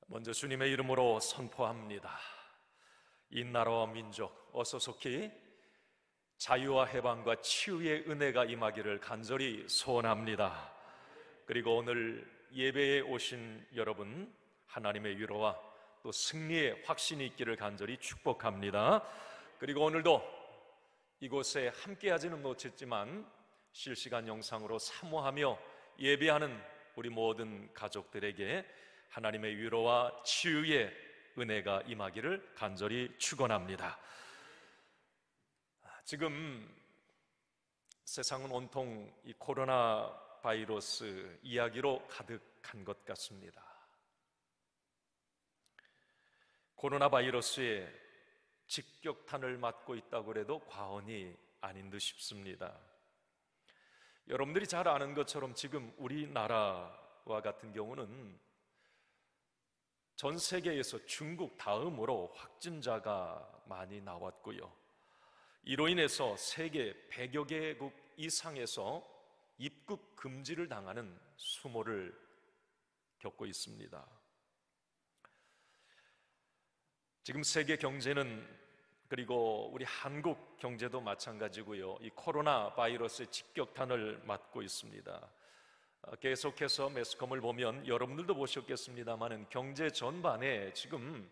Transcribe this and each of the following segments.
먼저 주님의 이름으로 선포합니다. 이 나라와 민족 어서 속히 자유와 해방과 치유의 은혜가 임하기를 간절히 소원합니다. 그리고 오늘 예배에 오신 여러분, 하나님의 위로와 또 승리의 확신이 있기를 간절히 축복합니다. 그리고 오늘도 이곳에 함께하지는 못했지만 실시간 영상으로 사모하며 예배하는 우리 모든 가족들에게 하나님의 위로와 치유의 은혜가 임하기를 간절히 축원합니다. 지금 세상은 온통 이 코로나 바이러스 이야기로 가득한 것 같습니다. 코로나 바이러스에 직격탄을 맞고 있다고 해도 과언이 아닌 듯 싶습니다. 여러분들이 잘 아는 것처럼 지금 우리나라와 같은 경우는 전 세계에서 중국 다음으로 확진자가 많이 나왔고요. 이로 인해서 세계 100여 개국 이상에서 입국 금지를 당하는 수모를 겪고 있습니다. 지금 세계 경제는, 그리고 우리 한국 경제도 마찬가지고요, 이 코로나 바이러스의 직격탄을 맞고 있습니다. 계속해서 매스컴을 보면 여러분들도 보셨겠습니다만 경제 전반에 지금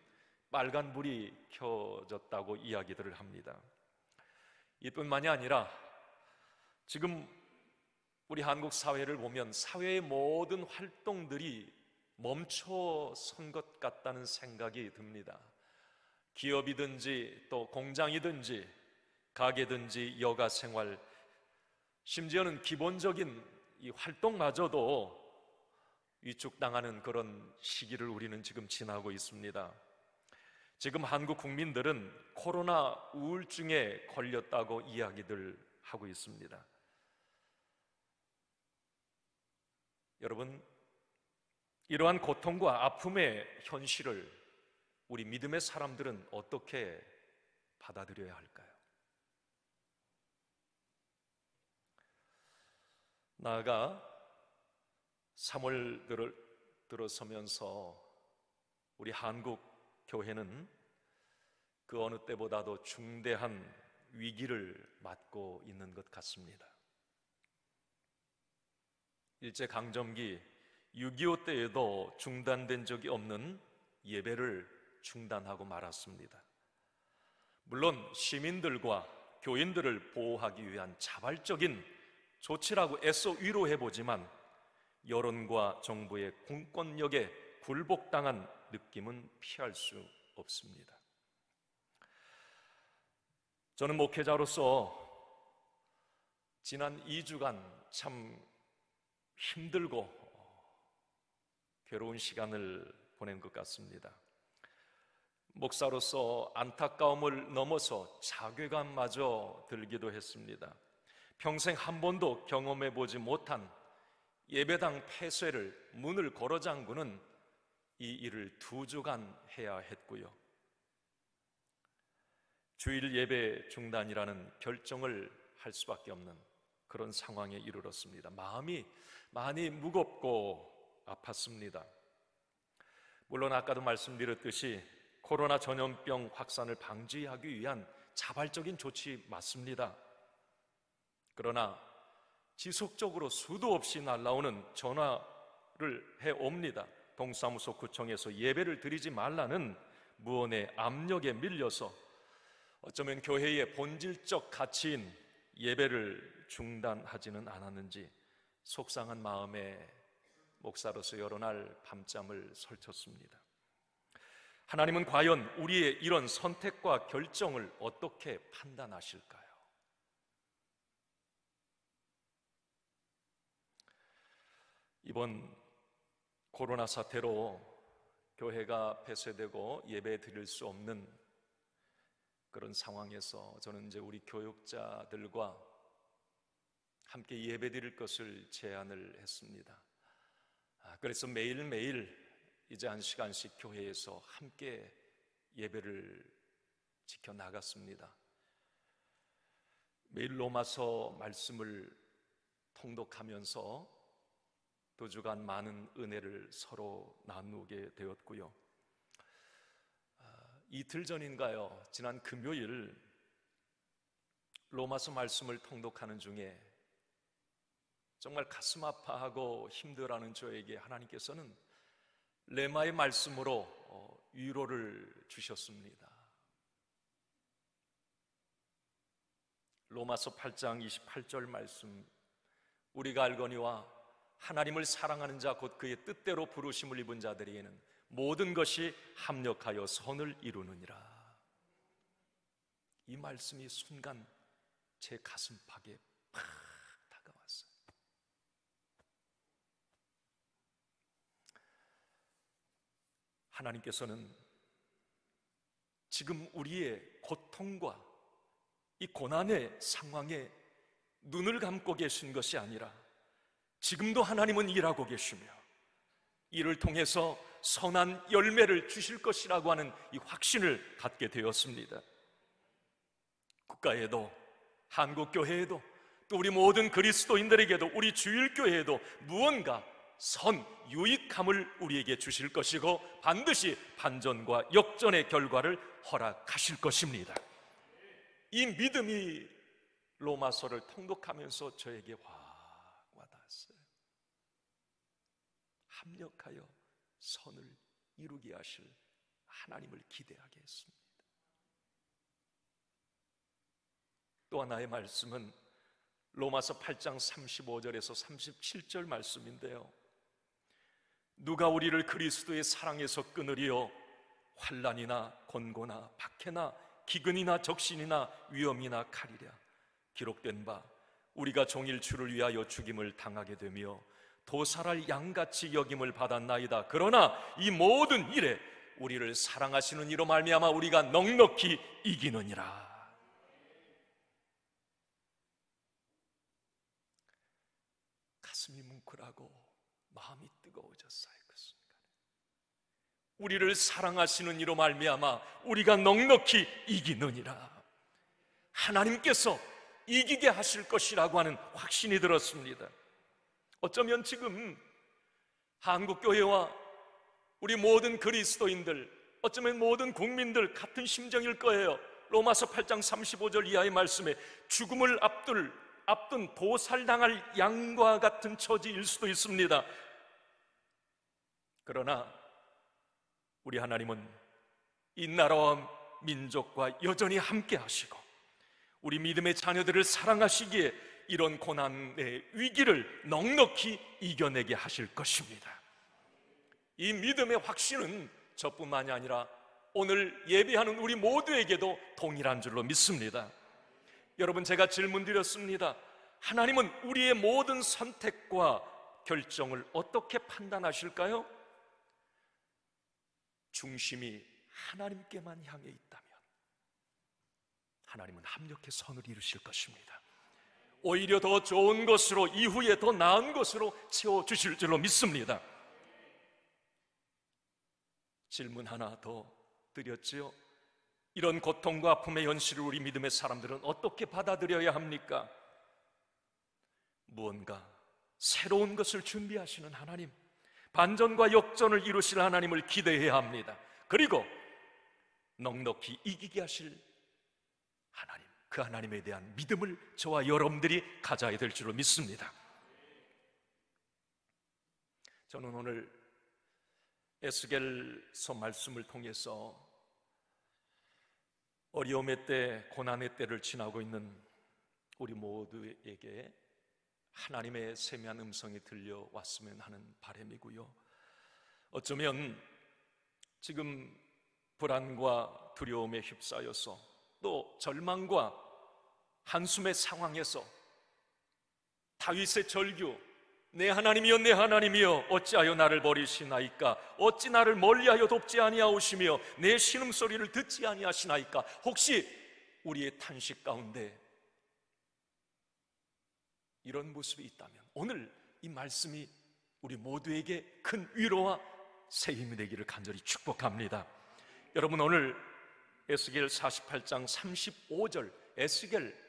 빨간불이 켜졌다고 이야기들을 합니다. 이뿐만이 아니라 지금 우리 한국 사회를 보면 사회의 모든 활동들이 멈춰선 것 같다는 생각이 듭니다. 기업이든지 또 공장이든지 가게든지 여가 생활, 심지어는 기본적인 이 활동마저도 위축당하는 그런 시기를 우리는 지금 지나고 있습니다. 지금 한국 국민들은 코로나 우울증에 걸렸다고 이야기들 하고 있습니다. 여러분, 이러한 고통과 아픔의 현실을 우리 믿음의 사람들은 어떻게 받아들여야 할까요? 나아가 3월 들어서면서 우리 한국 교회는 그 어느 때보다도 중대한 위기를 맞고 있는 것 같습니다. 일제강점기 6.25 때에도 중단된 적이 없는 예배를 중단하고 말았습니다. 물론 시민들과 교인들을 보호하기 위한 자발적인 조치라고 애써 위로해보지만 여론과 정부의 공권력에 굴복당한 느낌은 피할 수 없습니다. 저는 목회자로서 지난 2주간 참 힘들고 괴로운 시간을 보낸 것 같습니다. 목사로서 안타까움을 넘어서 자괴감마저 들기도 했습니다. 평생 한 번도 경험해보지 못한 예배당 폐쇄를 문을 걸어 잠그는 이 일을 2주간 해야 했고요. 주일 예배 중단이라는 결정을 할 수밖에 없는 그런 상황에 이르렀습니다. 마음이 많이 무겁고 아팠습니다. 물론 아까도 말씀드렸듯이 코로나 전염병 확산을 방지하기 위한 자발적인 조치 맞습니다. 그러나 지속적으로 수도 없이 날라오는 전화를 해옵니다. 동사무소 구청에서 예배를 드리지 말라는 무언의 압력에 밀려서 어쩌면 교회의 본질적 가치인 예배를 중단하지는 않았는지 속상한 마음에 목사로서 여러 날 밤잠을 설쳤습니다. 하나님은 과연 우리의 이런 선택과 결정을 어떻게 판단하실까요? 이번 코로나 사태로 교회가 폐쇄되고 예배 드릴 수 없는 그런 상황에서 저는 이제 우리 교육자들과 함께 예배 드릴 것을 제안을 했습니다. 그래서 매일매일 이제 1시간씩 교회에서 함께 예배를 지켜나갔습니다. 매일 로마서 말씀을 통독하면서 2주간 많은 은혜를 서로 나누게 되었고요. 이틀 전인가요? 지난 금요일 로마서 말씀을 통독하는 중에 정말 가슴 아파하고 힘들어하는 저에게 하나님께서는 레마의 말씀으로 위로를 주셨습니다. 로마서 8장 28절 말씀, 우리가 알거니와 하나님을 사랑하는 자 곧 그의 뜻대로 부르심을 입은 자들에게는 모든 것이 합력하여 선을 이루느니라. 이 말씀이 순간 제 가슴팍에 팍 다가왔어요. 하나님께서는 지금 우리의 고통과 이 고난의 상황에 눈을 감고 계신 것이 아니라 지금도 하나님은 일하고 계시며 이를 통해서 선한 열매를 주실 것이라고 하는 이 확신을 갖게 되었습니다. 국가에도, 한국교회에도, 또 우리 모든 그리스도인들에게도, 우리 주일교회에도 무언가 유익함을 우리에게 주실 것이고 반드시 반전과 역전의 결과를 허락하실 것입니다. 이 믿음이 로마서를 통독하면서 저에게 와닿았어요. 합력하여 선을 이루게 하실 하나님을 기대하게 했습니다. 또 하나의 말씀은 로마서 8장 35절에서 37절 말씀인데요, 누가 우리를 그리스도의 사랑에서 끊으리요? 환난이나 곤고나 박해나 기근이나 적신이나 위험이나 칼이랴. 기록된 바 우리가 종일 주를 위하여 죽임을 당하게 되며 도살할 양같이 여김을 받았나이다. 그러나 이 모든 일에 우리를 사랑하시는 이로 말미암아 우리가 넉넉히 이기느니라. 가슴이 뭉클하고 마음이 뜨거워졌어요. 그 순간에 우리를 사랑하시는 이로 말미암아 우리가 넉넉히 이기느니라. 하나님께서 이기게 하실 것이라고 하는 확신이 들었습니다. 어쩌면 지금 한국교회와 우리 모든 그리스도인들, 어쩌면 모든 국민들 같은 심정일 거예요. 로마서 8장 35절 이하의 말씀에 죽음을 앞둔 도살당할 양과 같은 처지일 수도 있습니다. 그러나 우리 하나님은 이 나라와 민족과 여전히 함께 하시고 우리 믿음의 자녀들을 사랑하시기에 이런 고난의 위기를 넉넉히 이겨내게 하실 것입니다. 이 믿음의 확신은 저뿐만이 아니라 오늘 예배하는 우리 모두에게도 동일한 줄로 믿습니다. 여러분, 제가 질문 드렸습니다. 하나님은 우리의 모든 선택과 결정을 어떻게 판단하실까요? 중심이 하나님께만 향해 있다면 하나님은 합력해 선을 이루실 것입니다. 오히려 더 좋은 것으로, 이후에 더 나은 것으로 채워주실 줄로 믿습니다. 질문 하나 더 드렸지요. 이런 고통과 아픔의 현실을 우리 믿음의 사람들은 어떻게 받아들여야 합니까? 무언가 새로운 것을 준비하시는 하나님, 반전과 역전을 이루실 하나님을 기대해야 합니다. 그리고 넉넉히 이기게 하실 하나님, 그 하나님에 대한 믿음을 저와 여러분들이 가져야 될 줄로 믿습니다. 저는 오늘 에스겔서 말씀을 통해서 어려움의 때, 고난의 때를 지나고 있는 우리 모두에게 하나님의 세미한 음성이 들려왔으면 하는 바람이고요, 어쩌면 지금 불안과 두려움에 휩싸여서 또 절망과 한숨의 상황에서 다윗의 절규, 내 하나님이여 내 하나님이여 어찌하여 나를 버리시나이까, 어찌 나를 멀리하여 돕지 아니하오시며 내 신음소리를 듣지 아니하시나이까, 혹시 우리의 탄식 가운데 이런 모습이 있다면 오늘 이 말씀이 우리 모두에게 큰 위로와 새 힘이 되기를 간절히 축복합니다. 여러분, 오늘 에스겔 48장 35절, 에스겔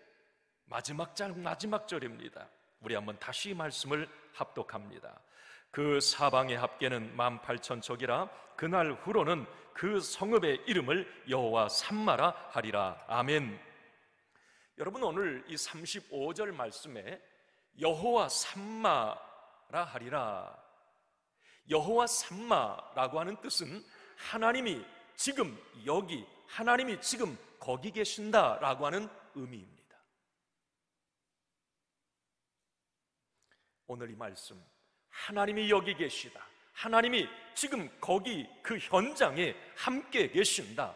마지막 장 마지막 절입니다. 우리 한번 다시 말씀을 합독합니다. 그 사방의 합계는 18,000척이라 그날 후로는 그 성읍의 이름을 여호와 삼마라 하리라. 아멘. 여러분, 오늘 이 35절 말씀에 여호와 삼마라 하리라, 여호와 삼마라고 하는 뜻은 하나님이 지금 여기, 하나님이 지금 거기 계신다라고 하는 의미입니다. 오늘 이 말씀, 하나님이 여기 계시다, 하나님이 지금 거기 그 현장에 함께 계신다,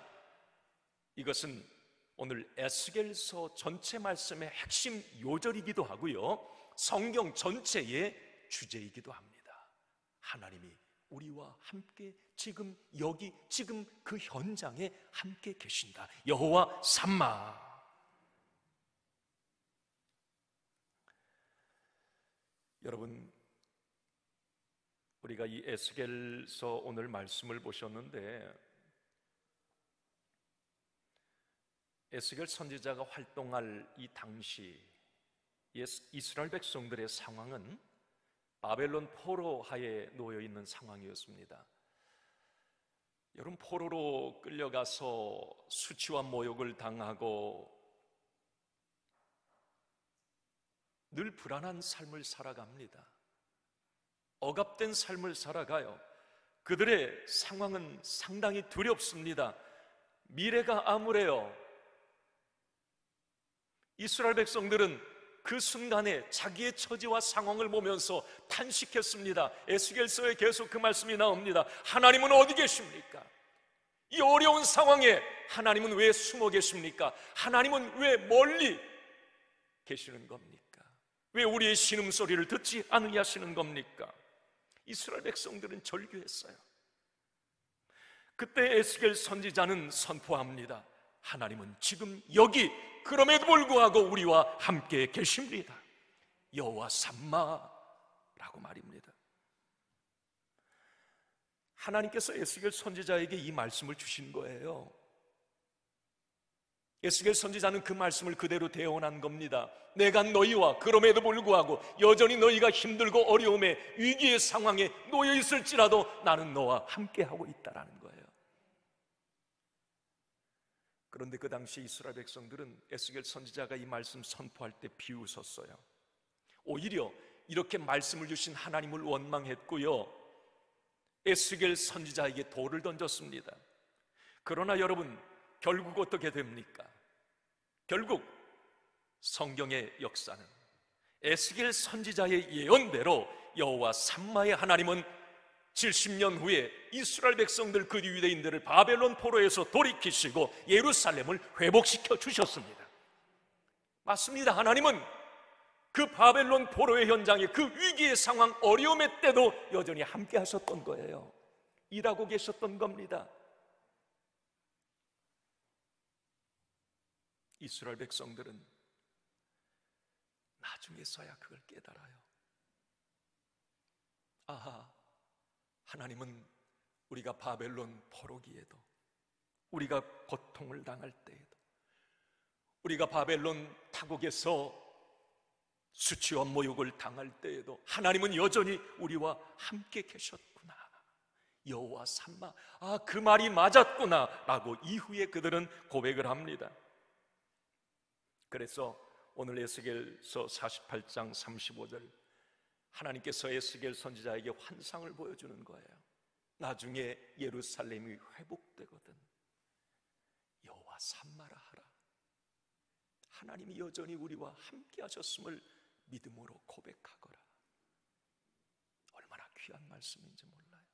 이것은 오늘 에스겔서 전체 말씀의 핵심 요절이기도 하고요, 성경 전체의 주제이기도 합니다. 하나님이 우리와 함께 지금 여기, 지금 그 현장에 함께 계신다. 여호와 삼마. 여러분, 우리가 이 에스겔서 오늘 말씀을 보셨는데, 에스겔 선지자가 활동할 이 당시 이스라엘 백성들의 상황은 바벨론 포로 하에 놓여 있는 상황이었습니다. 여러분, 포로로 끌려가서 수치와 모욕을 당하고 늘 불안한 삶을 살아갑니다. 억압된 삶을 살아가요. 그들의 상황은 상당히 두렵습니다. 미래가 암울해요. 이스라엘 백성들은 그 순간에 자기의 처지와 상황을 보면서 탄식했습니다. 에스겔서에 계속 그 말씀이 나옵니다. 하나님은 어디 계십니까? 이 어려운 상황에 하나님은 왜 숨어 계십니까? 하나님은 왜 멀리 계시는 겁니까? 왜 우리의 신음소리를 듣지 않으시는 겁니까? 이스라엘 백성들은 절규했어요. 그때 에스겔 선지자는 선포합니다. 하나님은 지금 여기, 그럼에도 불구하고 우리와 함께 계십니다. 여호와 삼마라고 말입니다. 하나님께서 에스겔 선지자에게 이 말씀을 주신 거예요. 에스겔 선지자는 그 말씀을 그대로 대언한 겁니다. 내가 너희와 그럼에도 불구하고 여전히 너희가 힘들고 어려움에 위기의 상황에 놓여 있을지라도 나는 너와 함께하고 있다라는 거예요. 그런데 그 당시 이스라엘 백성들은 에스겔 선지자가 이 말씀 선포할 때 비웃었어요. 오히려 이렇게 말씀을 주신 하나님을 원망했고요, 에스겔 선지자에게 돌을 던졌습니다. 그러나 여러분, 결국 어떻게 됩니까? 결국 성경의 역사는 에스겔 선지자의 예언대로 여호와 삼마의 하나님은 70년 후에 이스라엘 백성들, 그 유대인들을 바벨론 포로에서 돌이키시고 예루살렘을 회복시켜 주셨습니다. 맞습니다. 하나님은 그 바벨론 포로의 현장에, 그 위기의 상황, 어려움의 때도 여전히 함께 하셨던 거예요. 일하고 계셨던 겁니다. 이스라엘 백성들은 나중에서야 그걸 깨달아요. 아하, 하나님은 우리가 바벨론 포로기에도, 우리가 고통을 당할 때에도, 우리가 바벨론 타국에서 수치와 모욕을 당할 때에도 하나님은 여전히 우리와 함께 계셨구나. 여호와 삼마, 아, 그 말이 맞았구나 라고 이후에 그들은 고백을 합니다. 그래서 오늘 에스겔서 48장 35절, 하나님께서 에스겔 선지자에게 환상을 보여주는 거예요. 나중에 예루살렘이 회복되거든 여호와 삼마라 하라. 하나님이 여전히 우리와 함께 하셨음을 믿음으로 고백하거라. 얼마나 귀한 말씀인지 몰라요.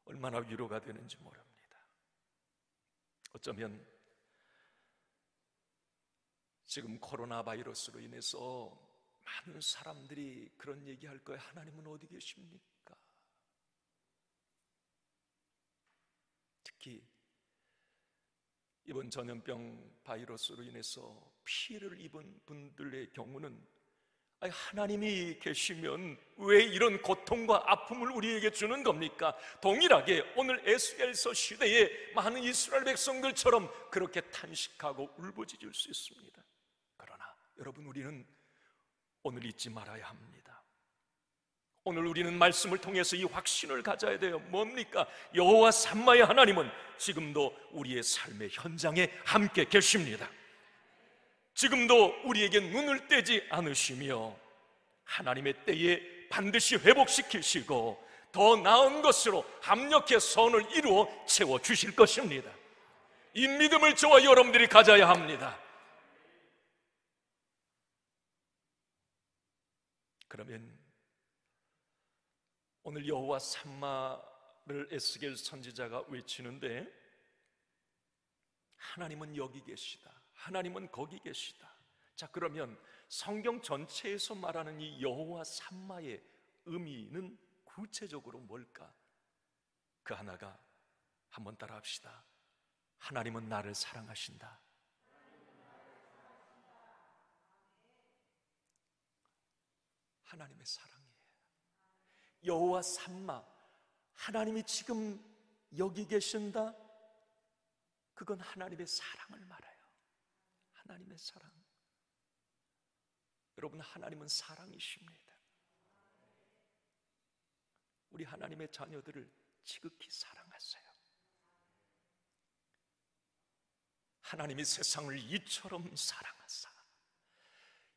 얼마나 위로가 되는지 모릅니다. 어쩌면 지금 코로나 바이러스로 인해서 많은 사람들이 그런 얘기할 거예요. 하나님은 어디 계십니까? 특히 이번 전염병 바이러스로 인해서 피해를 입은 분들의 경우는, 아니, 하나님이 계시면 왜 이런 고통과 아픔을 우리에게 주는 겁니까? 동일하게 오늘 에스겔서 시대에 많은 이스라엘 백성들처럼 그렇게 탄식하고 울부짖을 수 있습니다. 그러나 여러분, 우리는 오늘 잊지 말아야 합니다. 오늘 우리는 말씀을 통해서 이 확신을 가져야 돼요. 뭡니까? 여호와 삼마의 하나님은 지금도 우리의 삶의 현장에 함께 계십니다. 지금도 우리에게 눈을 떼지 않으시며 하나님의 때에 반드시 회복시키시고 더 나은 것으로 합력해 선을 이루어 채워주실 것입니다. 이 믿음을 저와 여러분들이 가져야 합니다. 그러면 오늘 여호와 삼마를 에스겔 선지자가 외치는데, 하나님은 여기 계시다, 하나님은 거기 계시다. 자, 그러면 성경 전체에서 말하는 이 여호와 삼마의 의미는 구체적으로 뭘까? 그 하나가, 한번 따라 합시다. 하나님은 나를 사랑하신다. 하나님의 사랑이에요. 여호와 삼마, 하나님이 지금 여기 계신다. 그건 하나님의 사랑을 말해요. 하나님의 사랑. 여러분, 하나님은 사랑이십니다. 우리 하나님의 자녀들을 지극히 사랑하세요. 하나님이 세상을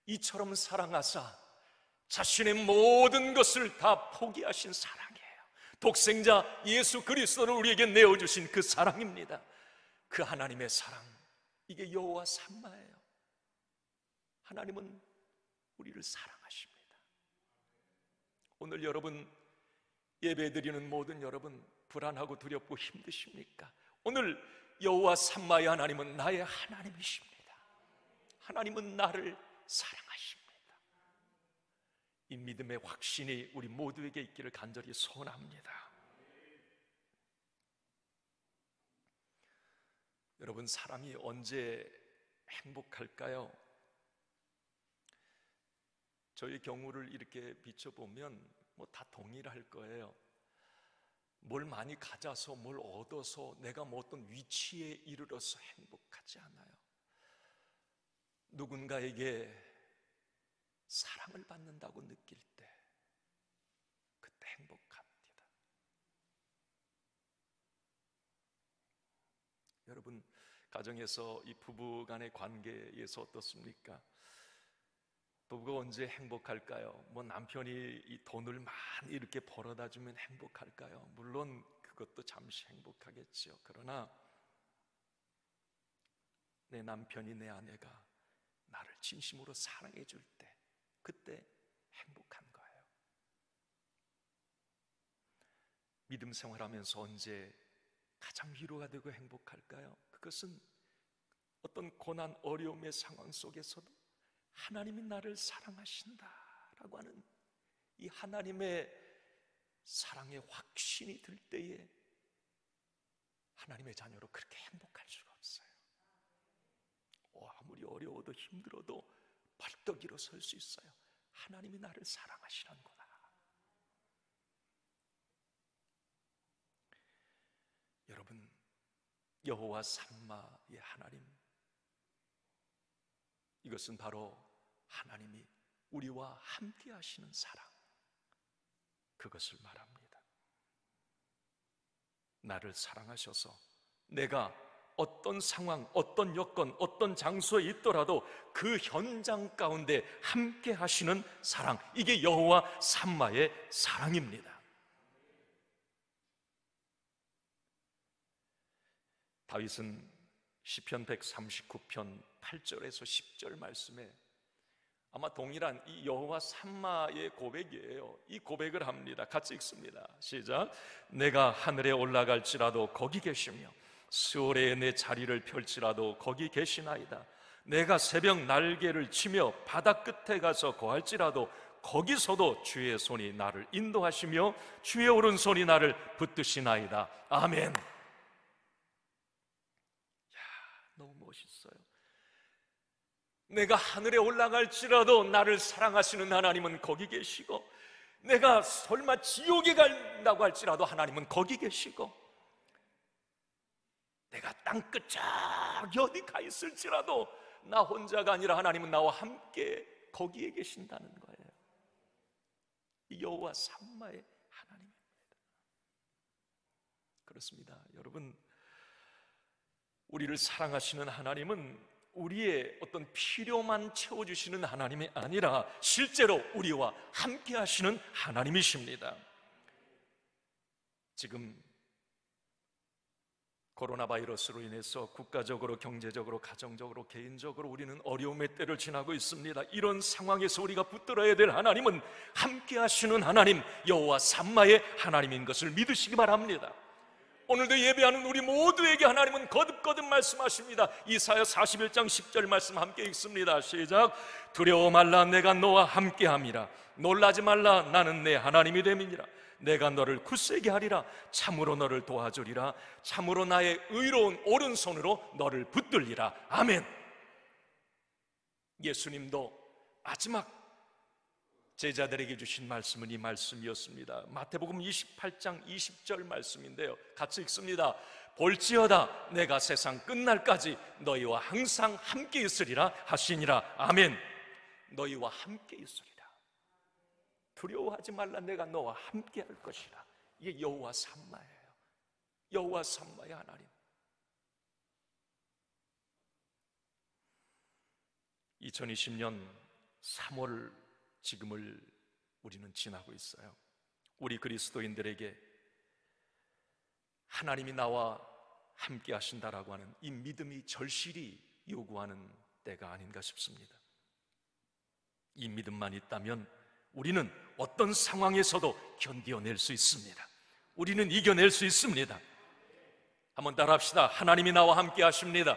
이처럼 사랑하사 자신의 모든 것을 다 포기하신 사랑이에요. 독생자 예수 그리스도를 우리에게 내어주신 그 사랑입니다. 그 하나님의 사랑, 이게 여호와 삼마예요. 하나님은 우리를 사랑하십니다. 오늘 여러분, 예배드리는 모든 여러분, 불안하고 두렵고 힘드십니까? 오늘 여호와 삼마의 하나님은 나의 하나님이십니다. 하나님은 나를 사랑하십니다. 이 믿음의 확신이 우리 모두에게 있기를 간절히 소원합니다. 여러분, 사람이 언제 행복할까요? 저희 경우를 이렇게 비춰보면 다 동일할 거예요. 뭘 많이 가져서, 뭘 얻어서, 내가 어떤 위치에 이르러서 행복하지 않아요. 누군가에게 사랑을 받는다고 느낄 때, 그때 행복합니다. 여러분, 가정에서 이 부부 간의 관계에서 어떻습니까? 부부가 언제 행복할까요? 남편이 이 돈을 많이 이렇게 벌어다 주면 행복할까요? 물론 그것도 잠시 행복하겠죠. 그러나 내 남편이, 내 아내가 나를 진심으로 사랑해 줄 때, 그때 행복한 거예요. 믿음 생활하면서 언제 가장 위로가 되고 행복할까요? 그것은 어떤 고난, 어려움의 상황 속에서도 하나님이 나를 사랑하신다라고 하는 이 하나님의 사랑의 확신이 들 때에 하나님의 자녀로 그렇게 행복할 수가 없어요. 아무리 어려워도 힘들어도 벌떡 일어설 수 있어요. 하나님이 나를 사랑하시는구나. 여러분, 여호와 삼마의 하나님, 이것은 바로 하나님이 우리와 함께 하시는 사랑, 그것을 말합니다. 나를 사랑하셔서 내가 어떤 상황, 어떤 여건, 어떤 장소에 있더라도 그 현장 가운데 함께 하시는 사랑, 이게 여호와 삼마의 사랑입니다. 다윗은 시편 139편 8절에서 10절 말씀에 아마 동일한 이 여호와 삼마의 고백이에요. 이 고백을 합니다. 같이 읽습니다. 시작. 내가 하늘에 올라갈지라도 거기 계시며 수월에 내 자리를 펼치라도 거기 계시나이다. 내가 새벽 날개를 치며 바다 끝에 가서 거할지라도 거기서도 주의 손이 나를 인도하시며 주의 오른손이 나를 붙드시나이다. 아멘. 너무 멋있어요. 내가 하늘에 올라갈지라도 나를 사랑하시는 하나님은 거기 계시고, 내가 설마 지옥에 간다고 할지라도 하나님은 거기 계시고, 내가 땅끝 저기 어디 가 있을지라도 나 혼자가 아니라 하나님은 나와 함께 거기에 계신다는 거예요. 여호와 삼마의 하나님입니다. 그렇습니다. 여러분, 우리를 사랑하시는 하나님은 우리의 어떤 필요만 채워주시는 하나님이 아니라 실제로 우리와 함께 하시는 하나님이십니다. 지금 코로나 바이러스로 인해서 국가적으로, 경제적으로, 가정적으로, 개인적으로 우리는 어려움의 때를 지나고 있습니다. 이런 상황에서 우리가 붙들어야 될 하나님은 함께 하시는 하나님, 여호와 삼마의 하나님인 것을 믿으시기 바랍니다. 오늘도 예배하는 우리 모두에게 하나님은 거듭거듭 말씀하십니다. 이사야 41장 10절 말씀 함께 읽습니다. 시작. 두려워 말라, 내가 너와 함께함이라. 놀라지 말라, 나는 내 하나님이 됨이니라. 내가 너를 굳세게 하리라. 참으로 너를 도와주리라. 참으로 나의 의로운 오른손으로 너를 붙들리라. 아멘. 예수님도 마지막 제자들에게 주신 말씀은 이 말씀이었습니다. 마태복음 28장 20절 말씀인데요, 같이 읽습니다. 볼지어다 내가 세상 끝날까지 너희와 항상 함께 있으리라 하시니라. 아멘. 너희와 함께 있으리라. 두려워하지 말라, 내가 너와 함께 할 것이라. 이게 여호와 삼마예요. 여호와 삼마의 하나님. 2020년 3월 지금을 우리는 지나고 있어요. 우리 그리스도인들에게 하나님이 나와 함께 하신다라고 하는 이 믿음이 절실히 요구하는 때가 아닌가 싶습니다. 이 믿음만 있다면 우리는 어떤 상황에서도 견뎌낼 수 있습니다. 우리는 이겨낼 수 있습니다. 한번 따라합시다. 하나님이 나와 함께 하십니다.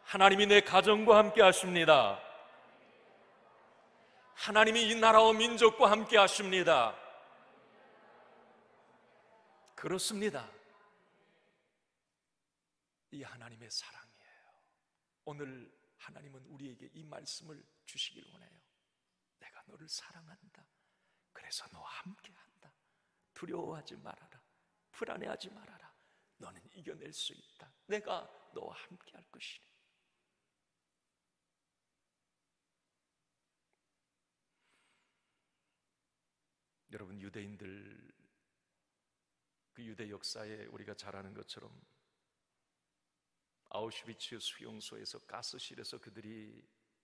하나님이 내 가정과 함께 하십니다. 하나님이 이 나라와 민족과 함께 하십니다. 그렇습니다. 이 하나님의 사랑이에요. 오늘 하나님은 우리에게 이 말씀을 주시길 원해요. 내가 너를 사랑한다. 그래서 너와 함께 한다. 두려워하지 말아라. 불안해하지 말아라. 너는 이겨낼 수 있다. 내가 너와 함께 할 것이니. 여러분, 유대인들, 그 유대 역사에 우리가 잘 아는 것처럼 아우슈비츠 수용소에서, 가스실에서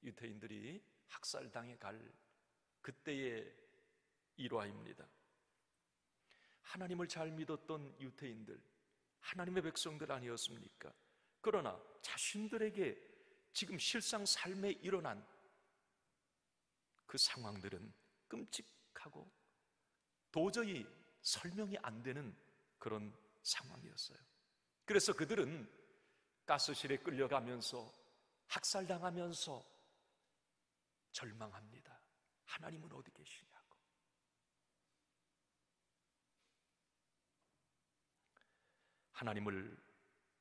유대인들이 학살당해 갈 그때의 일화입니다. 하나님을 잘 믿었던 유대인들, 하나님의 백성들 아니었습니까? 그러나 자신들에게 지금 실상 삶에 일어난 그 상황들은 끔찍하고 도저히 설명이 안 되는 그런 상황이었어요. 그래서 그들은 가스실에 끌려가면서 학살당하면서 절망합니다. 하나님은 어디 계시냐고. 하나님을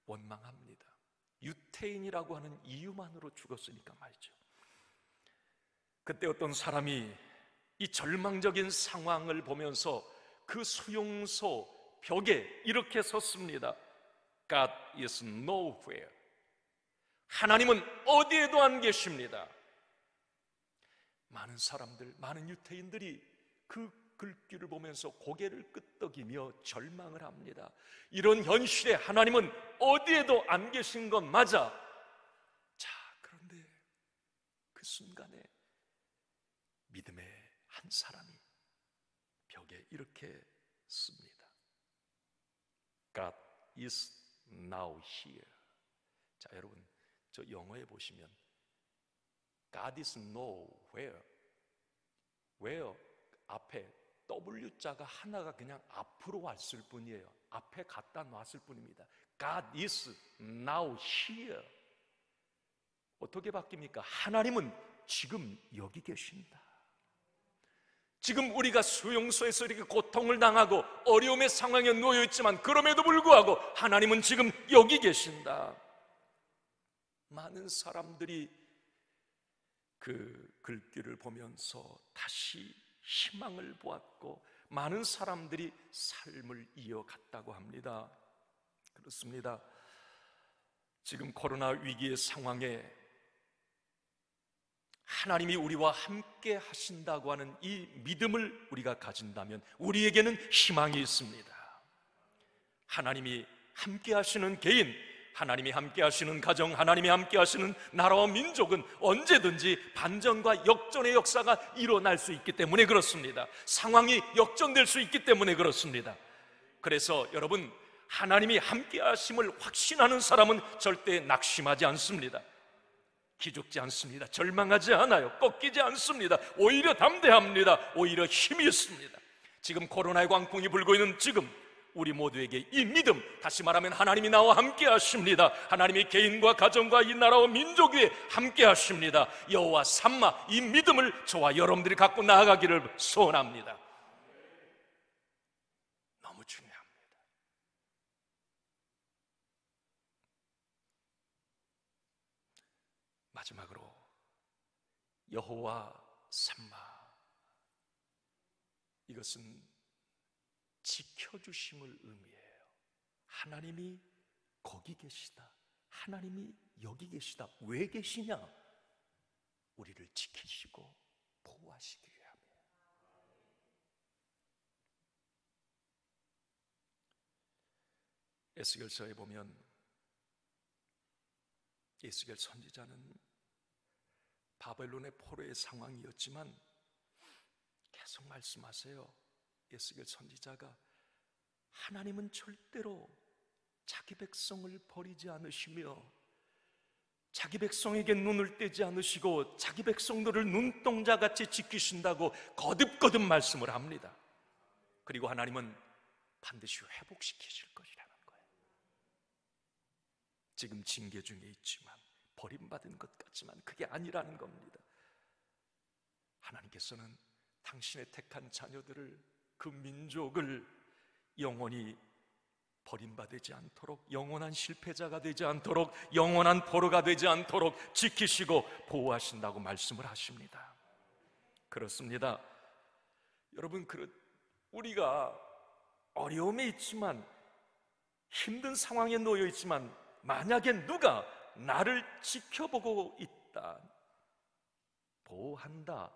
원망합니다. 유태인이라고 하는 이유만으로 죽었으니까 말이죠. 그때 어떤 사람이 이 절망적인 상황을 보면서 그 수용소 벽에 이렇게 섰습니다. God is nowhere. 하나님은 어디에도 안 계십니다. 많은 사람들, 많은 유태인들이 그 글귀를 보면서 고개를 끄덕이며 절망을 합니다. 이런 현실에 하나님은 어디에도 안 계신 건 맞아. 자, 그런데 그 순간에 믿음의 한 사람이 벽에 이렇게 씁니다. God is now here. 자, 여러분, 저 영어에 보시면 God is nowhere. where 앞에 W자가 하나가 그냥 앞으로 왔을 뿐이에요. 앞에 갖다 놨을 뿐입니다. God is now here. 어떻게 바뀝니까? 하나님은 지금 여기 계신다. 지금 우리가 수용소에서 이렇게 고통을 당하고 어려움의 상황에 놓여 있지만 그럼에도 불구하고 하나님은 지금 여기 계신다. 많은 사람들이 그 글귀를 보면서 다시 희망을 보았고 많은 사람들이 삶을 이어갔다고 합니다. 그렇습니다. 지금 코로나 위기의 상황에 하나님이 우리와 함께 하신다고 하는 이 믿음을 우리가 가진다면 우리에게는 희망이 있습니다. 하나님이 함께 하시는 개인, 하나님이 함께 하시는 가정, 하나님이 함께 하시는 나라와 민족은 언제든지 반전과 역전의 역사가 일어날 수 있기 때문에 그렇습니다. 상황이 역전될 수 있기 때문에 그렇습니다. 그래서 여러분, 하나님이 함께 하심을 확신하는 사람은 절대 낙심하지 않습니다. 기죽지 않습니다. 절망하지 않아요. 꺾이지 않습니다. 오히려 담대합니다. 오히려 힘이 있습니다. 지금 코로나의 광풍이 불고 있는 지금 우리 모두에게 이 믿음, 다시 말하면 하나님이 나와 함께 하십니다. 하나님이 개인과 가정과 이 나라와 민족 위에 함께 하십니다. 여호와 삼마, 이 믿음을 저와 여러분들이 갖고 나아가기를 소원합니다. 너무 중요합니다. 마지막으로 여호와 삼마, 이것은 지켜주심을 의미해요. 하나님이 거기 계시다, 하나님이 여기 계시다. 왜 계시냐? 우리를 지키시고 보호하시기 위함이에요. 에스겔서에 보면 에스겔 선지자는 바벨론의 포로의 상황이었지만 계속 말씀하세요. 에스겔 선지자가 하나님은 절대로 자기 백성을 버리지 않으시며 자기 백성에게 눈을 떼지 않으시고 자기 백성들을 눈동자같이 지키신다고 거듭거듭 말씀을 합니다. 그리고 하나님은 반드시 회복시키실 것이라는 거예요. 지금 징계 중에 있지만, 버림받은 것 같지만 그게 아니라는 겁니다. 하나님께서는 당신의 택한 자녀들을, 그 민족을 영원히 버림받지 않도록, 영원한 실패자가 되지 않도록, 영원한 포로가 되지 않도록 지키시고 보호하신다고 말씀을 하십니다. 그렇습니다. 여러분, 우리가 어려움에 있지만, 힘든 상황에 놓여 있지만, 만약에 누가 나를 지켜보고 있다, 보호한다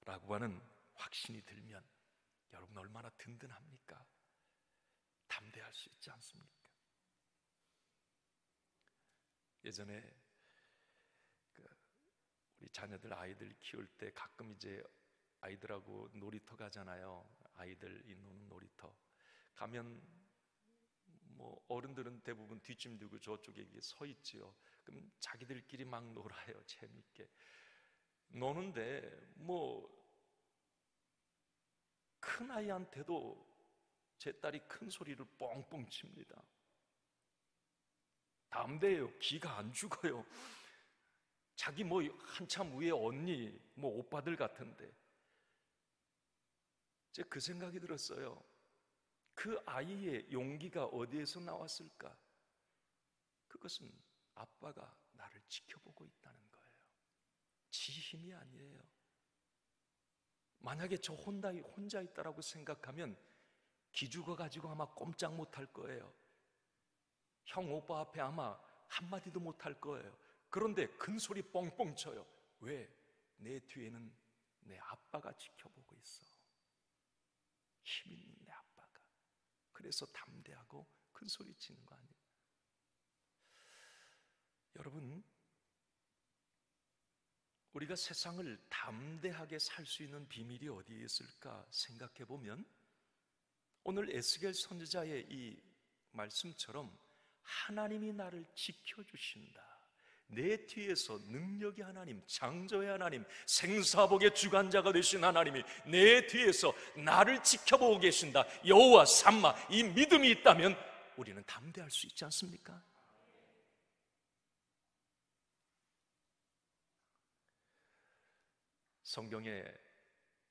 라고 하는 확신이 들면 여러분 얼마나 든든합니까? 담대할 수 있지 않습니까? 예전에 우리 자녀들, 아이들 키울 때 가끔 이제 아이들하고 놀이터 가잖아요. 아이들이 노는 놀이터 가면 뭐 어른들은 대부분 뒷짐 들고 저쪽에 서 있지요. 그럼 자기들끼리 막 놀아요. 재밌게 노는데 뭐 큰 아이한테도 제 딸이 큰 소리를 뻥뻥 칩니다. 담대해요. 기가 안 죽어요. 자기 뭐 한참 위에 언니, 뭐 오빠들 같은데. 제가 그 생각이 들었어요. 그 아이의 용기가 어디에서 나왔을까? 그것은 아빠가 나를 지켜보고 있다는 거예요. 지 힘이 아니에요. 만약에 저 혼자 있다라고 생각하면 기죽어가지고 아마 꼼짝 못할 거예요. 형, 오빠 앞에 아마 한마디도 못할 거예요. 그런데 큰 소리 뻥뻥 쳐요. 왜? 내 뒤에는 내 아빠가 지켜보고 있어. 힘 있는 내 아빠가. 그래서 담대하고 큰 소리 치는 거 아니에요? 여러분, 우리가 세상을 담대하게 살 수 있는 비밀이 어디에 있을까 생각해 보면 오늘 에스겔 선지자의 이 말씀처럼 하나님이 나를 지켜주신다, 내 뒤에서 능력의 하나님, 창조의 하나님, 생사복의 주관자가 되신 하나님이 내 뒤에서 나를 지켜보고 계신다, 여호와 삼마, 이 믿음이 있다면 우리는 담대할 수 있지 않습니까? 성경에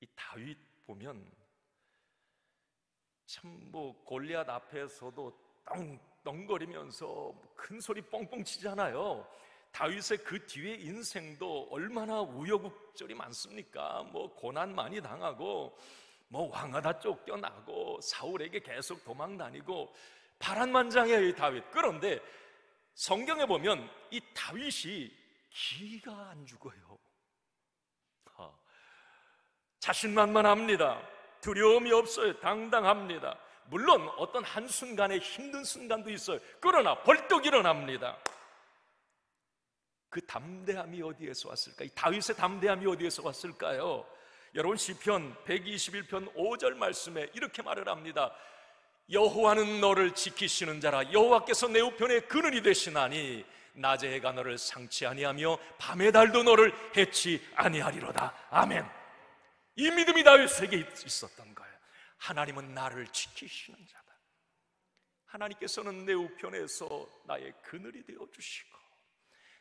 이 다윗 보면 참 뭐 골리앗 앞에서도 떵떵거리면서 큰 소리 뻥뻥 치잖아요. 다윗의 그 뒤에 인생도 얼마나 우여곡절이 많습니까? 뭐 고난 많이 당하고 뭐 왕하다 쫓겨나고 사울에게 계속 도망 다니고 파란만장해요, 이 다윗. 그런데 성경에 보면 이 다윗이 기가 안 죽어요. 자신만만합니다. 두려움이 없어요. 당당합니다. 물론 어떤 한순간에 힘든 순간도 있어요. 그러나 벌떡 일어납니다. 그 담대함이 어디에서 왔을까? 이 다윗의 담대함이 어디에서 왔을까요? 여러분, 시편 121편 5절 말씀에 이렇게 말을 합니다. 여호와는 너를 지키시는 자라. 여호와께서 내 우편에 그늘이 되시나니 낮의 해가 너를 상치 아니하며 밤의 달도 너를 해치 아니하리로다. 아멘. 이 믿음이 다윗에게 있었던 거예요. 하나님은 나를 지키시는 자다. 하나님께서는 내 우편에서 나의 그늘이 되어주시고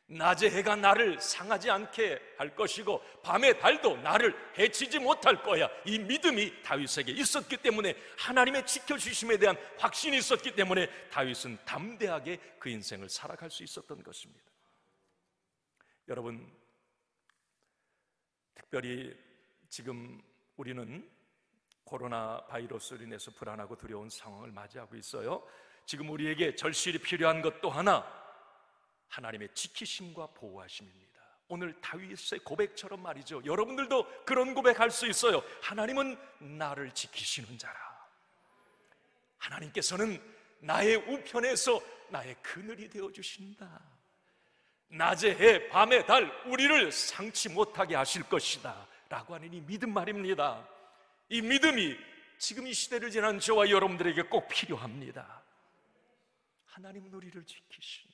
낮의 해가 나를 상하지 않게 할 것이고 밤의 달도 나를 해치지 못할 거야. 이 믿음이 다윗에게 있었기 때문에, 하나님의 지켜주심에 대한 확신이 있었기 때문에 다윗은 담대하게 그 인생을 살아갈 수 있었던 것입니다. 여러분, 특별히 지금 우리는 코로나 바이러스로 인해서 불안하고 두려운 상황을 맞이하고 있어요. 지금 우리에게 절실히 필요한 것 또 하나, 하나님의 지키심과 보호하심입니다. 오늘 다윗의 고백처럼 말이죠. 여러분들도 그런 고백할 수 있어요. 하나님은 나를 지키시는 자라. 하나님께서는 나의 우편에서 나의 그늘이 되어주신다. 낮의 해, 밤의 달, 우리를 상치 못하게 하실 것이다 라고 하는 이 믿음 말입니다. 이 믿음이 지금 이 시대를 지난 저와 여러분들에게 꼭 필요합니다. 하나님은 우리를 지키신다.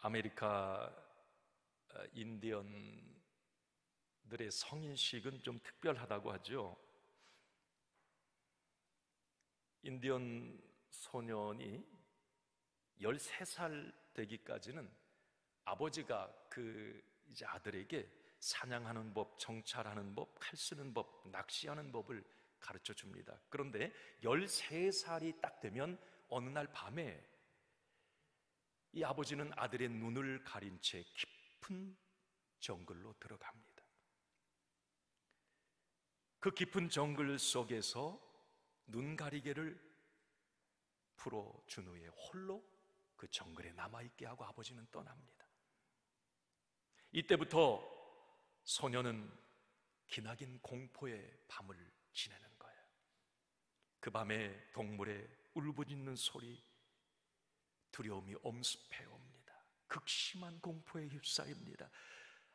아메리카 인디언들의 성인식은 좀 특별하다고 하죠. 인디언 소년이 13살 되기까지는 아버지가 그 이제 아들에게 사냥하는 법, 정찰하는 법, 칼 쓰는 법, 낚시하는 법을 가르쳐 줍니다. 그런데 13살이 딱 되면 어느 날 밤에 이 아버지는 아들의 눈을 가린 채 깊은 정글로 들어갑니다. 그 깊은 정글 속에서 눈가리개를 풀어준 후에 홀로 그 정글에 남아있게 하고 아버지는 떠납니다. 이때부터 소녀는 기나긴 공포의 밤을 지내는 거예요. 그 밤에 동물의 울부짖는 소리, 두려움이 엄습해 옵니다. 극심한 공포에 휩싸입니다.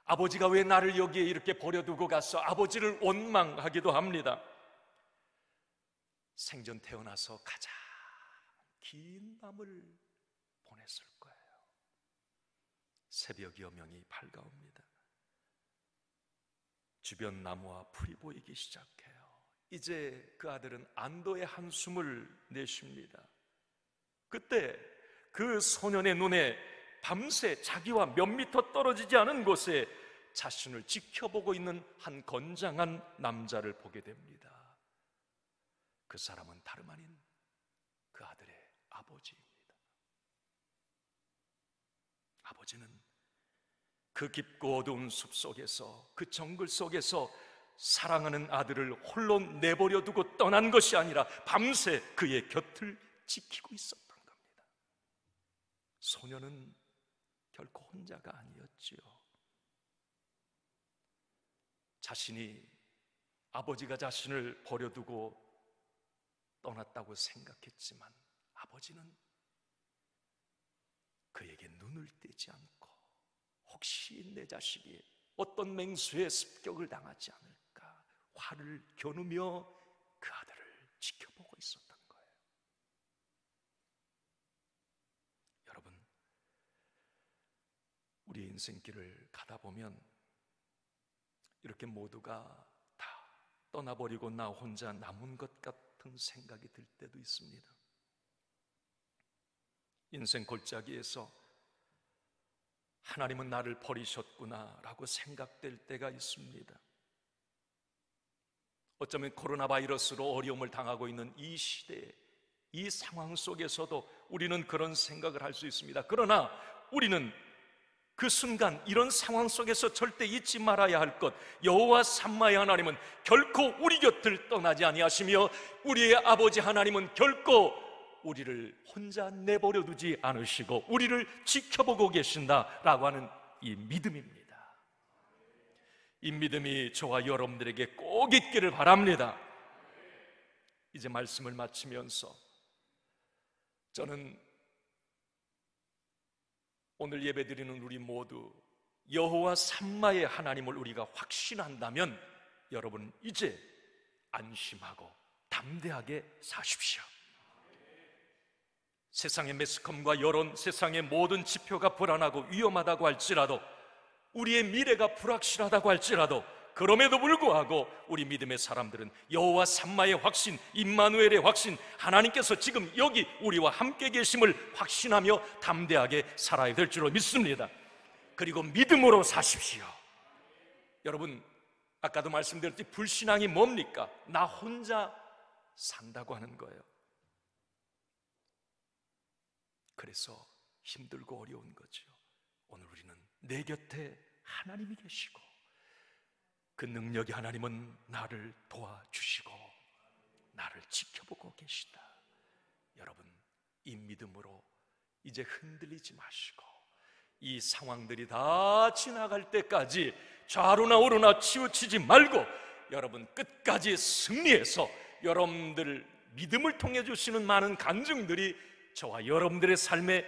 아버지가 왜 나를 여기에 이렇게 버려두고 갔어? 아버지를 원망하기도 합니다. 생전 태어나서 가장 긴 밤을 보냈을 거예요. 새벽 여명이 밝아옵니다. 주변 나무와 풀이 보이기 시작해요. 이제 그 아들은 안도의 한숨을 내쉽니다. 그때 그 소년의 눈에 밤새 자기와 몇 미터 떨어지지 않은 곳에 자신을 지켜보고 있는 한 건장한 남자를 보게 됩니다. 그 사람은 다름 아닌 그 아들의 아버지입니다. 아버지는 그 깊고 어두운 숲속에서, 그 정글 속에서 사랑하는 아들을 홀로 내버려 두고 떠난 것이 아니라 밤새 그의 곁을 지키고 있었던 겁니다. 소녀는 결코 혼자가 아니었지요. 자신이, 아버지가 자신을 버려두고 떠났다고 생각했지만 아버지는 그에게 눈을 떼지 않고 혹시 내 자식이 어떤 맹수의 습격을 당하지 않을까 화를 겨누며 그 아들을 지켜보고 있었던 거예요. 여러분, 우리의 인생길을 가다 보면 이렇게 모두가 다 떠나버리고 나 혼자 남은 것 같은 생각이 들 때도 있습니다. 인생 골짜기에서 하나님은 나를 버리셨구나 라고 생각될 때가 있습니다. 어쩌면 코로나 바이러스로 어려움을 당하고 있는 이 시대에, 이 상황 속에서도 우리는 그런 생각을 할 수 있습니다. 그러나 우리는 그 순간, 이런 상황 속에서 절대 잊지 말아야 할 것, 여호와 삼마의 하나님은 결코 우리 곁을 떠나지 아니하시며 우리의 아버지 하나님은 결코 우리를 혼자 내버려 두지 않으시고 우리를 지켜보고 계신다라고 하는 이 믿음입니다. 이 믿음이 저와 여러분들에게 꼭 있기를 바랍니다. 이제 말씀을 마치면서 저는 오늘 예배드리는 우리 모두 여호와 삼마의 하나님을 우리가 확신한다면 여러분 이제 안심하고 담대하게 사십시오. 세상의 매스컴과 여론, 세상의 모든 지표가 불안하고 위험하다고 할지라도, 우리의 미래가 불확실하다고 할지라도, 그럼에도 불구하고 우리 믿음의 사람들은 여호와 삼마의 확신, 임마누엘의 확신, 하나님께서 지금 여기 우리와 함께 계심을 확신하며 담대하게 살아야 될 줄로 믿습니다. 그리고 믿음으로 사십시오. 여러분, 아까도 말씀드렸듯이 불신앙이 뭡니까? 나 혼자 산다고 하는 거예요. 그래서 힘들고 어려운 거죠. 오늘 우리는 내 곁에 하나님이 계시고 그 능력의 하나님은 나를 도와주시고 나를 지켜보고 계시다. 여러분, 이 믿음으로 이제 흔들리지 마시고 이 상황들이 다 지나갈 때까지 좌로나 우로나 치우치지 말고 여러분 끝까지 승리해서 여러분들 믿음을 통해 주시는 많은 간증들이 저와 여러분들의 삶에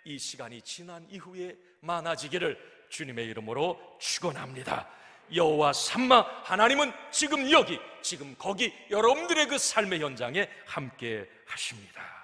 이 시간이 지난 이후에 많아지기를 주님의 이름으로 축원합니다. 여호와 삼마 하나님은 지금 여기, 지금 거기 여러분들의 그 삶의 현장에 함께 하십니다.